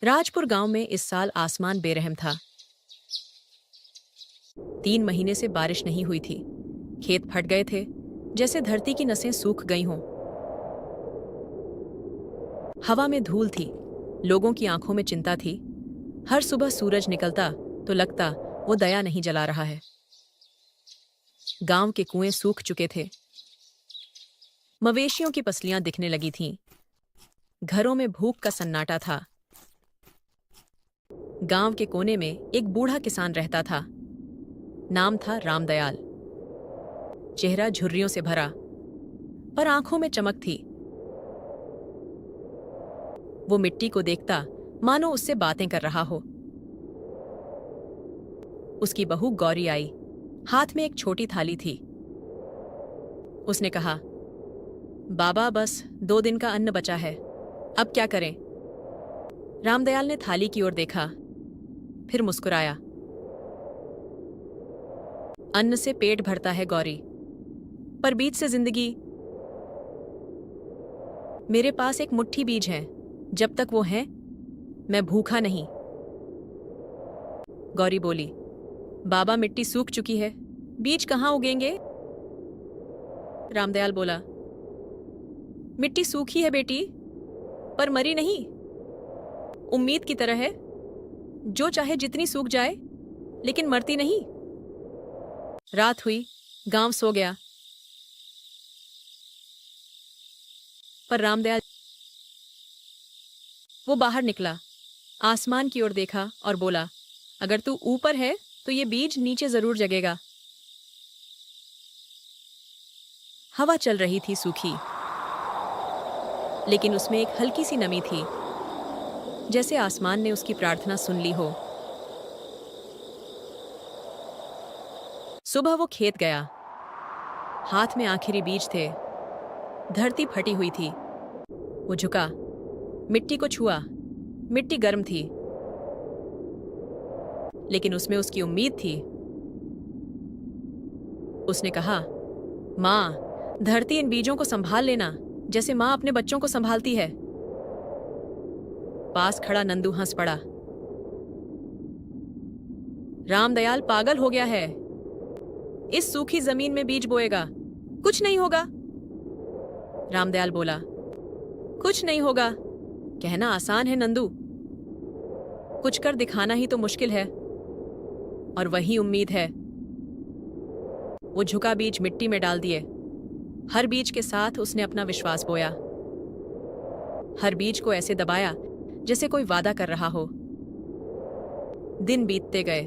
राजपुर गांव में इस साल आसमान बेरहम था। 3 महीने से बारिश नहीं हुई थी। खेत फट गए थे, जैसे धरती की नसें सूख गई हों। हवा में धूल थी, लोगों की आंखों में चिंता थी। हर सुबह सूरज निकलता तो लगता वो दया नहीं जला रहा है। गांव के कुएं सूख चुके थे, मवेशियों की पसलियां दिखने लगी थीं। घरों में भूख का सन्नाटा था। गांव के कोने में एक बूढ़ा किसान रहता था। नाम था रामदयाल। चेहरा झुर्रियों से भरा, पर आंखों में चमक थी। वो मिट्टी को देखता मानो उससे बातें कर रहा हो। उसकी बहू गौरी आई, हाथ में एक छोटी थाली थी। उसने कहा, बाबा बस 2 दिन का अन्न बचा है, अब क्या करें? रामदयाल ने थाली की ओर देखा, फिर मुस्कुराया। अन्न से पेट भरता है गौरी, पर बीज से जिंदगी। मेरे पास एक मुट्ठी बीज है, जब तक वो है मैं भूखा नहीं। गौरी बोली, बाबा मिट्टी सूख चुकी है, बीज कहाँ उगेंगे? रामदयाल बोला, मिट्टी सूखी है बेटी, पर मरी नहीं। उम्मीद की तरह है, जो चाहे जितनी सूख जाए, लेकिन मरती नहीं। रात हुई, गांव सो गया, पर रामदयाल वो बाहर निकला, आसमान की ओर देखा और बोला, अगर तू ऊपर है तो ये बीज नीचे जरूर जगेगा। हवा चल रही थी सूखी, लेकिन उसमें एक हल्की सी नमी थी, जैसे आसमान ने उसकी प्रार्थना सुन ली हो। सुबह वो खेत गया, हाथ में आखिरी बीज थे। धरती फटी हुई थी। वो झुका, मिट्टी को छुआ। मिट्टी गर्म थी, लेकिन उसमें उसकी उम्मीद थी। उसने कहा, माँ, धरती इन बीजों को संभाल लेना, जैसे माँ अपने बच्चों को संभालती है। पास खड़ा नंदू हंस पड़ा। रामदयाल पागल हो गया है, इस सूखी जमीन में बीज बोएगा, कुछ नहीं होगा। रामदयाल बोला, कुछ नहीं होगा कहना आसान है नंदू, कुछ कर दिखाना ही तो मुश्किल है, और वही उम्मीद है। वो झुका बीज मिट्टी में डाल दिए। हर बीज के साथ उसने अपना विश्वास बोया। हर बीज को ऐसे दबाया जैसे कोई वादा कर रहा हो। दिन बीतते गए,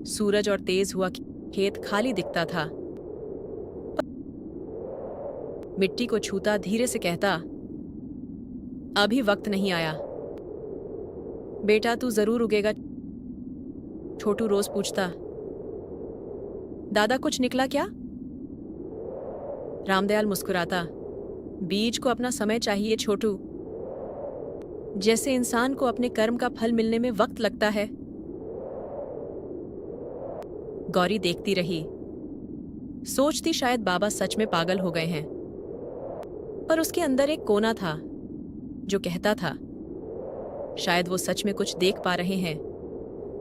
सूरज और तेज हुआ खेत खाली दिखता था। मिट्टी को छूता धीरे से कहता, अभी वक्त नहीं आया। बेटा तू जरूर उगेगा। छोटू रोज पूछता, दादा कुछ निकला क्या? रामदयाल मुस्कुराता, बीज को अपना समय चाहिए छोटू, जैसे इंसान को अपने कर्म का फल मिलने में वक्त लगता है। गौरी देखती रही, सोचती शायद बाबा सच में पागल हो गए हैं। पर उसके अंदर एक कोना था जो कहता था, शायद वो सच में कुछ देख पा रहे हैं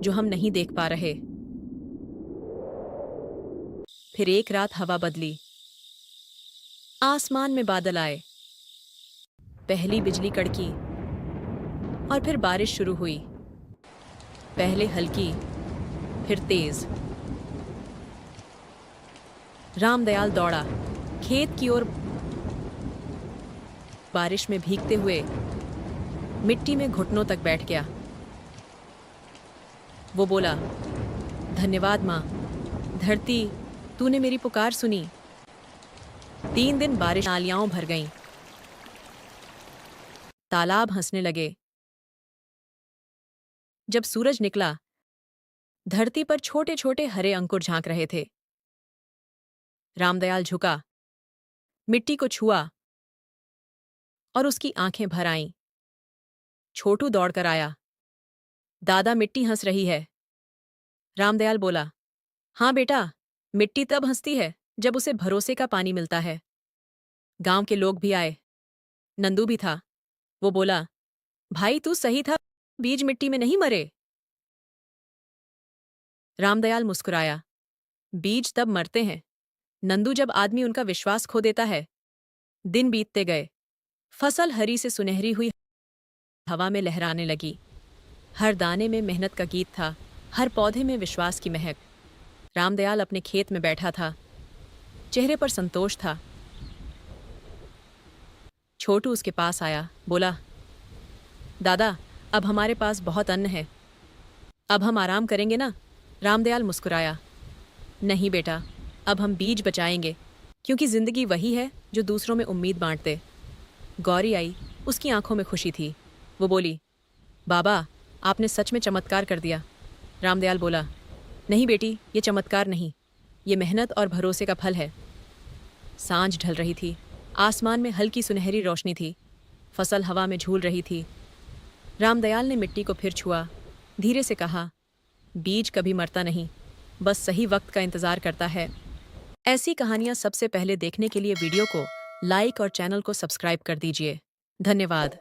जो हम नहीं देख पा रहे। फिर एक रात हवा बदली, आसमान में बादल आए, पहली बिजली कड़की और फिर बारिश शुरू हुई। पहले हल्की, फिर तेज। रामदयाल दौड़ा खेत की ओर, बारिश में भीगते हुए मिट्टी में घुटनों तक बैठ गया। वो बोला, धन्यवाद माँ, धरती, तूने मेरी पुकार सुनी। 3 दिन बारिश, नालियां भर गईं, तालाब हंसने लगे। जब सूरज निकला, धरती पर छोटे छोटे हरे अंकुर झांक रहे थे। रामदयाल झुका, मिट्टी को छुआ और उसकी आंखें भर आईं। छोटू दौड़कर आया, दादा मिट्टी हंस रही है। रामदयाल बोला, हाँ बेटा, मिट्टी तब हंसती है जब उसे भरोसे का पानी मिलता है। गांव के लोग भी आए, नंदू भी था। वो बोला, भाई तू सही था, बीज मिट्टी में नहीं मरे। रामदयाल मुस्कुराया। बीज तब मरते हैं नंदू, जब आदमी उनका विश्वास खो देता है। दिन बीतते गए। फसल हरी से सुनहरी हुई हवा में लहराने लगी। हर दाने में मेहनत का गीत था, हर पौधे में विश्वास की महक। रामदयाल अपने खेत में बैठा था, चेहरे पर संतोष था। छोटू उसके पास आया, बोला, दादा, अब हमारे पास बहुत अन्न है, अब हम आराम करेंगे ना? रामदयाल मुस्कुराया। नहीं बेटा, अब हम बीज बचाएंगे, क्योंकि जिंदगी वही है जो दूसरों में उम्मीद बांटते। गौरी आई, उसकी आंखों में खुशी थी। वो बोली, बाबा, आपने सच में चमत्कार कर दिया। रामदयाल बोला, नहीं बेटी, ये चमत्कार नहीं, ये मेहनत और भरोसे का फल है। सांझ ढल रही थी, आसमान में हल्की सुनहरी रोशनी थी, फसल हवा में झूल रही थी। रामदयाल ने मिट्टी को फिर छुआ, धीरे से कहा, बीज कभी मरता नहीं, बस सही वक्त का इंतजार करता है। ऐसी कहानियां सबसे पहले देखने के लिए वीडियो को लाइक और चैनल को सब्सक्राइब कर दीजिए। धन्यवाद।